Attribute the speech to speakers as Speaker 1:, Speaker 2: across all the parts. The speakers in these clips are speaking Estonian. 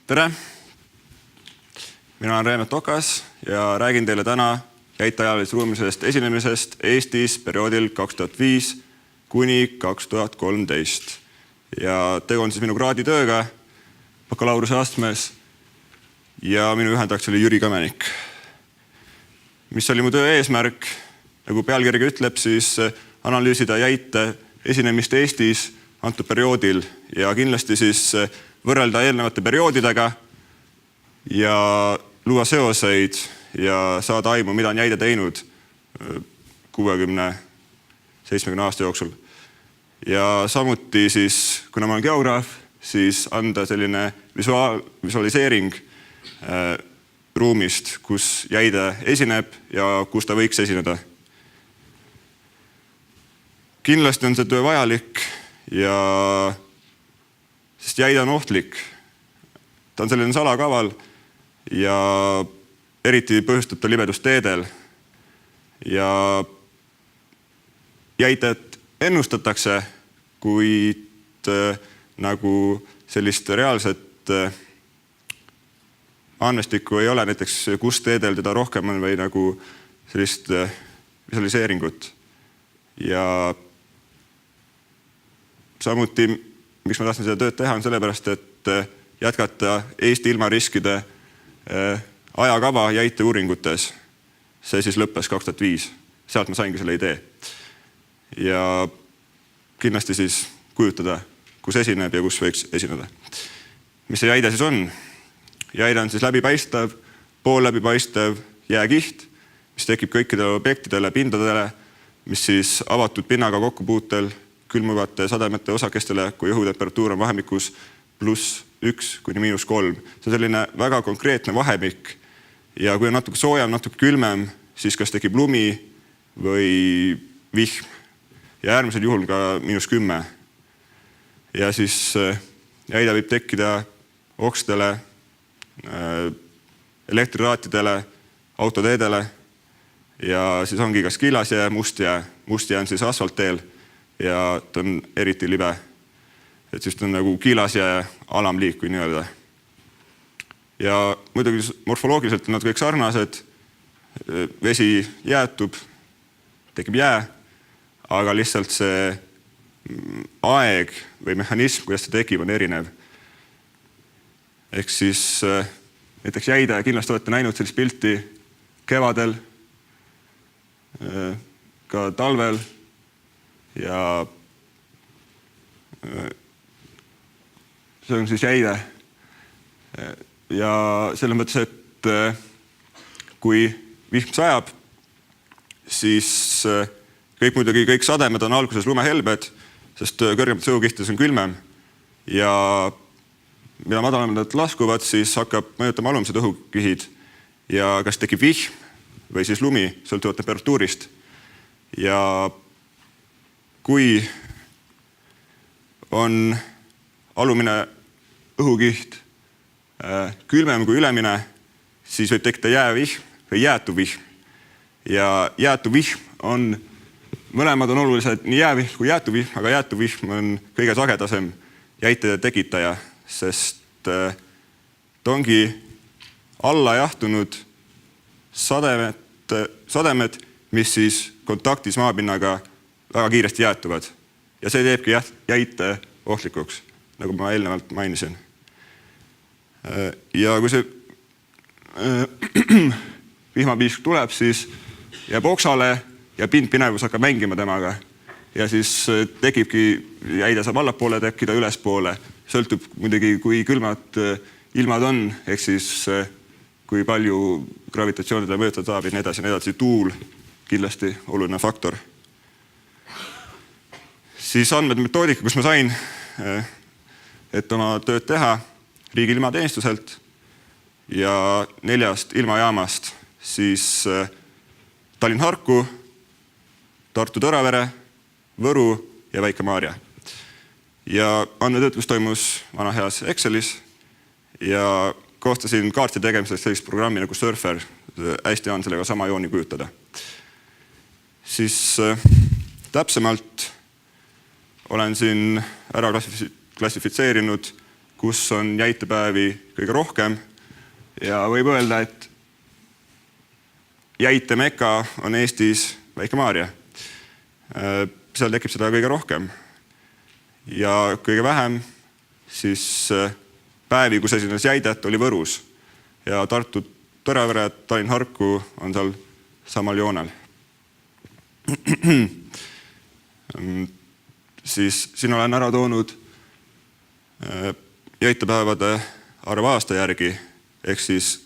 Speaker 1: Tere! Mina olen Reemet Okas ja räägin teile täna jäiteajalisruumisest esinemisest Eestis perioodil 2005 kuni 2013. Ja tegu on siis minu kraaditööga bakalaureuse astmes ja minu juhendajaks oli Jüri Kõmenik. Mis oli mu töö eesmärk? Nagu pealkirjaga ütleb, siis analüüsida jäite esinemist Eestis antud perioodil ja kindlasti siis võrrelda eelnevate perioodidega ja luua seoseid ja saada aimu, mida on jäide teinud 60-70 aasta jooksul. Ja samuti siis, kuna ma olen geograaf, siis anda selline visualiseering ruumist, kus jäide esineb ja kus ta võiks esineda. Kindlasti on see töö vajalik ja sest jäide on ohtlik. Ta on selline salakaval ja eriti põhjustab ta libedust teedel. Ja jäited ennustatakse, kuid nagu sellist reaalset andmestikku ei ole, näiteks kus teedel teda rohkem on või nagu sellist visualiseeringut. Ja samuti, miks ma tahtsin seda tööd teha, on sellepärast, et jätkata Eesti ilma riskide ajakava jäite uuringutes. See siis lõppes 2005. Sealt ma saingi selle idee. Ja kindlasti siis kujutada, kus esineb ja kus võiks esineda. Mis see jäide siis on? Jäide on siis läbipaistev, pool läbipaistev jääkiht, mis tekib kõikidele objektidele, pindadele, mis siis avatud pinnaga kokkupuutel külmuvate sademete osakestele, kui õhutemperatuur on vahemikus +1 kuni -3. See on selline väga konkreetne vahemik ja kui on natuke soojem, natuke külmem, siis kas tekib lumi või vihm ja äärmisel juhul ka -10. Ja siis jäide võib tekkida okstele, elektriraatidele, autoteedele ja siis ongi kas killasjää, mustjää. Mustjää on siis asfaltteel ja ta on eriti libe. Et siis ta on nagu killasjää alamliik, kui nii öelda. Ja muidugi morfoloogiliselt on nad kõik sarnased. Vesi jäätub, tekib jää, aga lihtsalt see aeg või mehhanism, kuidas see tekib, on erinev. Ehk siis näiteks jäide, kindlasti olete näinud sellist pilti kevadel, ka talvel ja see on siis jäide. Ja selles mõttes, et kui vihm sajab, siis kõik sademed on alguses lumehelbed, sest kõrgemates õhukihtides on külmem ja mida madalamad nad laskuvad, siis hakkab mõjutama alumised õhukihid ja kas tekib vihm või siis lumi, sõltuvad temperatuurist. Ja kui on alumine õhukiht külmem kui ülemine, siis võib tekkida jäävihm või jäätuv vihm. Ja jäätuv vihm on, mõlemad on olulised, nii jäävihm kui jäätuv vihm, aga jäätuv vihm on kõige sagedasem jäite tekitaja, sest ta ongi alla jahtunud sademed, mis siis kontaktis maapinnaga väga kiiresti jäätuvad. Ja see teebki jäite ohtlikuks, nagu ma eelnevalt mainisin. Ja kui see vihmapiisk tuleb, siis jääb oksale ja pindpinevus hakkab mängima temaga. Ja siis tekibki, jäide saab allapoole tekkida ülespoole. Sõltub muidugi, kui külmad ilmad on, ehk siis kui palju gravitatsioonidele mõjutada saab ja nii edasi. Tuul kindlasti oluline faktor. Siis andmed metoodika, kus ma sain, et oma tööd teha riigi ilmateenistuselt ja 4 ilmajaamast, siis Tallinn-Harku, Tartu-Tõravere, Võru ja Väike-Maarja. Ja andmetöötlus toimus vana heas Excelis ja koostasin kaarti tegemiseks sellist programmi nagu Surfer. Hästi on sellega sama jooni kujutada. Siis täpsemalt olen siin ära klassifitseerinud kus on jäitepäevi kõige rohkem ja võib öelda, et jäite meka on Eestis Väike-Maarja. Seal tekib seda kõige rohkem ja kõige vähem siis päevi, kus esines jäidet, oli Võrus ja Tartu Tõravere, Tallinn Harku on seal samal joonel. Siis siin olen ära toonud jäitepäevade arv aasta järgi, ehk siis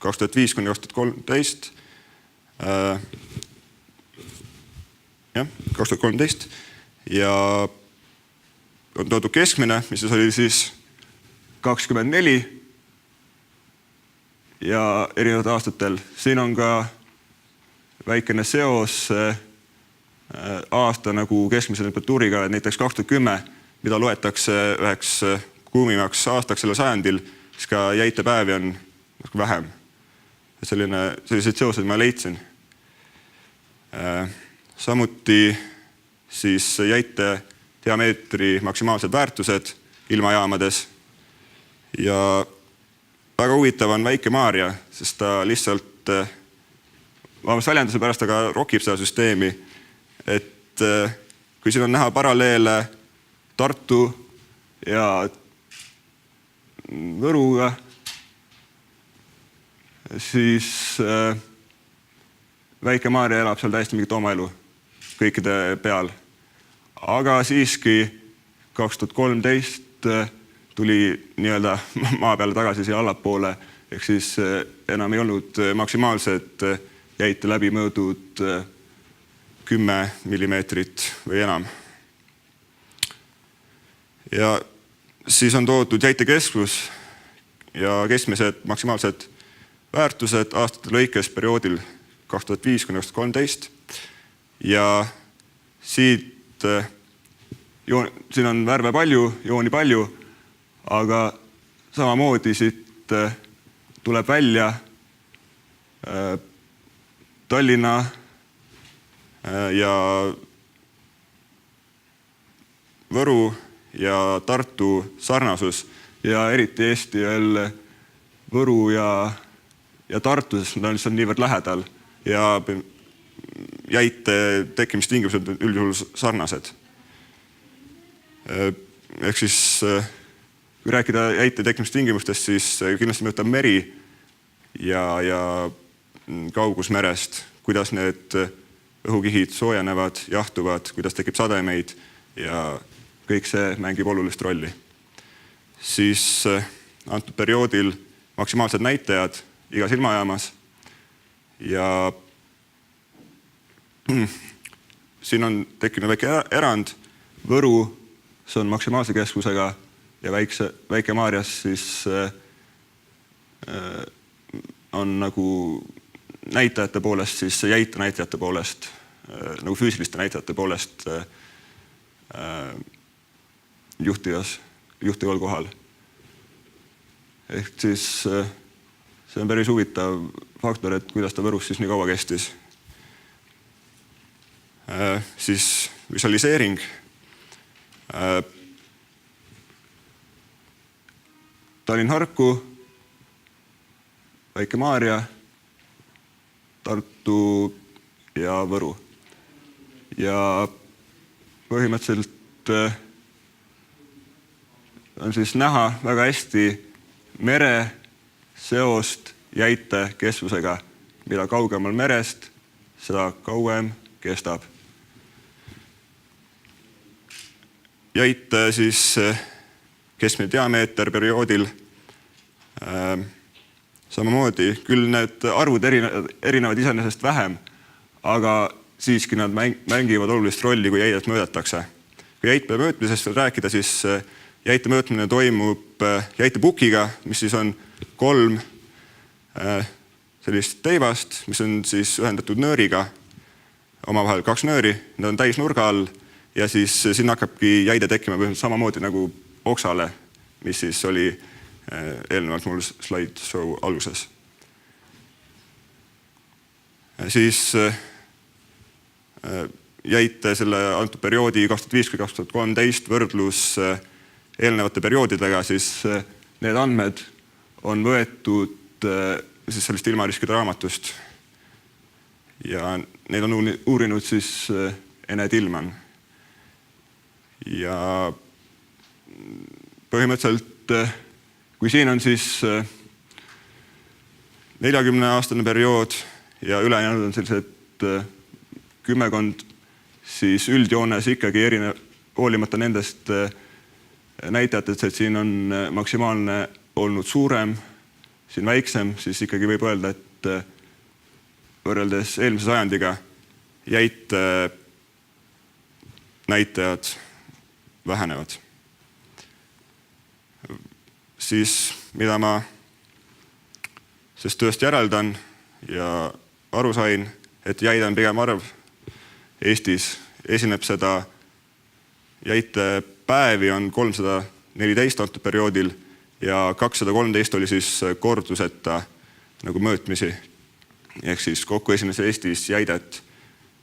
Speaker 1: 2005–2013. 2013 ja on toodud keskmine, mis oli siis 24 ja erinevatel aastatel. Siin on ka väikene seos aasta nagu keskmise temperatuuriga, näiteks 2010, mida loetakse üheks kuumimaks aastaks selle sajandil, siis ka jäitepäevi on vähem. Sellised seosed ma leidsin. Samuti siis jäite diameetri maksimaalsed väärtused ilmajaamades ja väga huvitav on Väike-Maarja, sest ta lihtsalt väljenduse pärast aga rokib seda süsteemi, et kui siin on näha paralleele Tartu ja Võruga, siis Väike-Maarja elab seal täiesti mingit oma elu kõikide peal. Aga siiski 2013 tuli nii-öelda maa peale tagasi siia allapoole, ehk siis enam ei olnud maksimaalsed jäite läbi mõõdud 10 millimeetrit või enam. Ja siis on toodud jäite keskus ja keskmised maksimaalsed väärtused aastate lõikes perioodil 2005–2013 ja siin on värve palju, jooni palju, aga samamoodi siit tuleb välja Tallinna ja Võru ja Tartu sarnasus ja eriti Eesti veel Võru ja Tartu, sest nad on lihtsalt niivõrd lähedal ja jäite tekkimistingimused on üldjuhul sarnased. Ehk siis, kui rääkida jäite tekkimistingimustest, siis kindlasti mõjutab meri ja kaugus merest, kuidas need õhukihid soojenevad, jahtuvad, kuidas tekib sademeid ja kõik see mängib olulist rolli. Siis antud perioodil maksimaalsed näitajad igas ilmajaamas ja siin on tekkinud väike erand. Võrus on maksimaalse keskusega ja Väike-Maarjas siis on nagu näitajate poolest, siis jäite näitajate poolest, nagu füüsiliste näitajate poolest juhtival kohal. Ehk siis see on päris huvitav faktor, et kuidas ta Võrus siis nii kaua kestis. Siis visualiseering. Tallinn Harku, Väike-Maarja, Tartu ja Võru. Ja põhimõtteliselt on siis näha väga hästi mere seost jäite kestvusega. Mida kaugemal merest, seda kauem kestab. Jäite siis keskmine diameeter perioodil samamoodi. Küll need arvud erinevad iseenesest vähem, aga siiski nad mängivad olulist rolli, kui jäidet mõõdetakse. Kui jäite mõõtmisest veel rääkida, siis jäite mõõtmine toimub jäitepukiga, mis siis on 3 sellist teivast, mis on siis ühendatud nööriga, omavahel 2 nööri, need on täisnurga all ja siis sinna hakkabki jäide tekkima samamoodi nagu oksale, mis siis oli eelnevalt mul slideshow alguses. Siis jäite selle antud perioodi 2005–2013 võrdlus eelnevate perioodidega, siis need andmed on võetud siis sellest ilmariskide raamatust ja neid on uurinud siis Ene Tillmann. Ja põhimõtteliselt, kui siin on siis 40-aastane periood ja ülejäänud on sellised kümmekond, siis üldjoones ikkagi hoolimata nendest näitajatest, et siin on maksimaalne olnud suurem, siin väiksem, siis ikkagi võib öelda, et võrreldes eelmise sajandiga jäite näitajad vähenevad. Siis, mida ma sellest tööst järeldan ja aru sain, et jäide on pigem arv Eestis, esineb seda jäite päevi on 314 antud perioodil ja 213 oli siis korduseta nagu mõõtmisi. Ehk siis kokku esines Eestis jäidet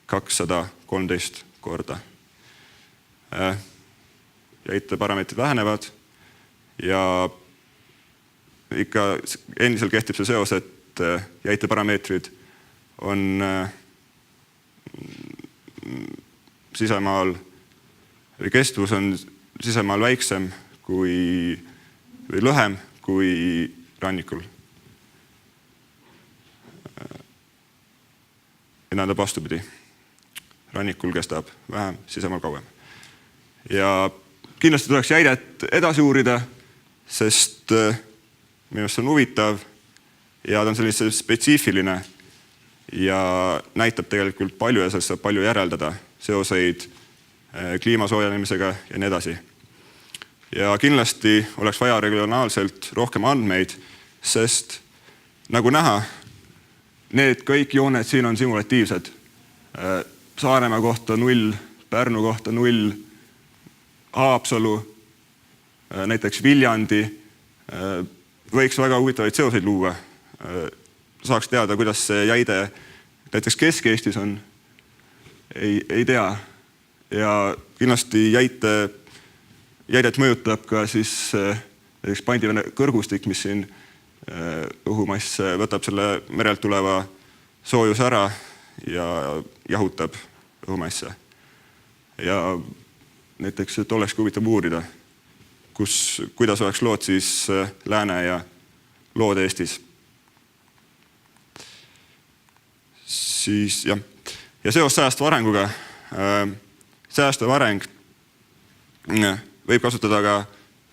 Speaker 1: 213 korda. Jäite parameetrid vähenevad ja ikka endiselt kehtib see seos, et jäite parameetrid on sisemaal või kestvus on sisemaal väiksem või lühem kui rannikul. Ja tähendab vastupidi. Rannikul kestab vähem, sisemaal kauem. Ja kindlasti tuleks jäidet edasi uurida, sest minu arust on huvitav ja ta on sellise spetsiifiline ja näitab tegelikult palju ja sellest saab palju järeldada seoseid kliima soojenemisega ja nii edasi. Ja kindlasti oleks vaja regionaalselt rohkem andmeid, sest nagu näha, need kõik jooned siin on simulatiivsed. Saaremaa kohta 0, Pärnu kohta 0, Haapsalu, näiteks Viljandi, võiks väga huvitavaid seoseid luua. Saaks teada, kuidas see jäide näiteks Kesk-Eestis on, ei tea. Ja kindlasti jäidet mõjutab ka siis näiteks Pandivene kõrgustik, mis siin õhumass võtab selle merelt tuleva soojuse ära ja jahutab õhumasse. Ja näiteks, et oleks huvitav uurida, kuidas oleks lood siis Lääne ja lood Eestis. Siis, jah. Ja seos säästva arenguga. Säästev areng võib kasutada ka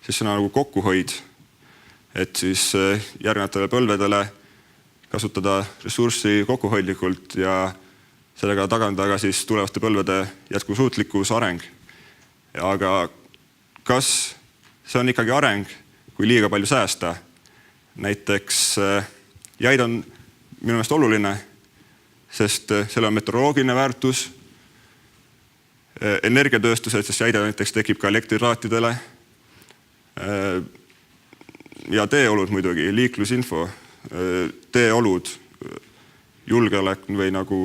Speaker 1: siis sõna nagu kokkuhoid, et siis järgnevatele põlvedele kasutada ressurssi kokkuhoidlikult ja sellega tagandada ka siis tulevaste põlvede jätkusuutlikkus areng. Aga kas see on ikkagi areng, kui liiga palju säästa? Näiteks jäid on minu meelest oluline, sest seal on meteoroloogiline väärtus, energiatööstused, sest jäide näiteks tekib ka elektriraatidele ja teeolud muidugi, liiklusinfo, teeolud, julgeolek või nagu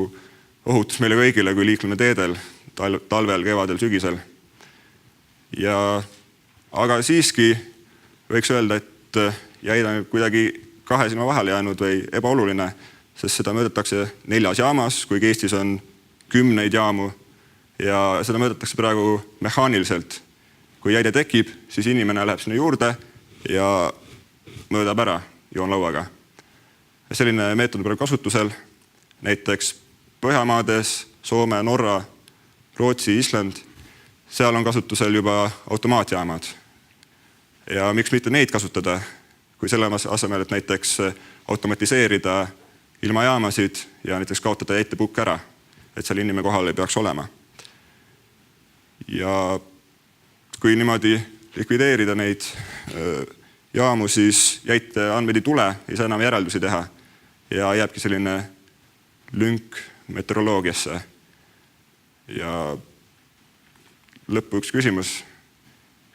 Speaker 1: ohutus meile kõigile, kui liikleme teedel talvel, kevadel, sügisel. Aga siiski võiks öelda, et jäid on kuidagi kahe silma vahele jäänud või ebaoluline, sest seda mõõdetakse 4 jaamas, kuigi Eestis on 10 jaamu ja seda mõõdetakse praegu mehaaniliselt. Kui jäide tekib, siis inimene läheb sinna juurde ja mõõdab ära joonlauaga. Selline meetod on praegu kasutusel, näiteks Põhjamaades, Soome, Norra, Rootsi, Island, seal on kasutusel juba automaatjaamad. Ja miks mitte neid kasutada, kui selle asemel, et näiteks automatiseerida ilmajaamasid ja näiteks kaotada jäitepukk ära, et seal inimene kohal ei peaks olema. Ja kui niimoodi likvideerida neid jaamu, siis jäite andmeid ei tule, ei saa enam järeldusi teha ja jääbki selline lünk meteoroloogiasse. Ja lõppu üks küsimus,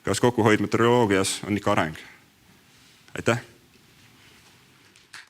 Speaker 1: kas kokkuhoid meteoroloogias on ikka areng? Aitäh!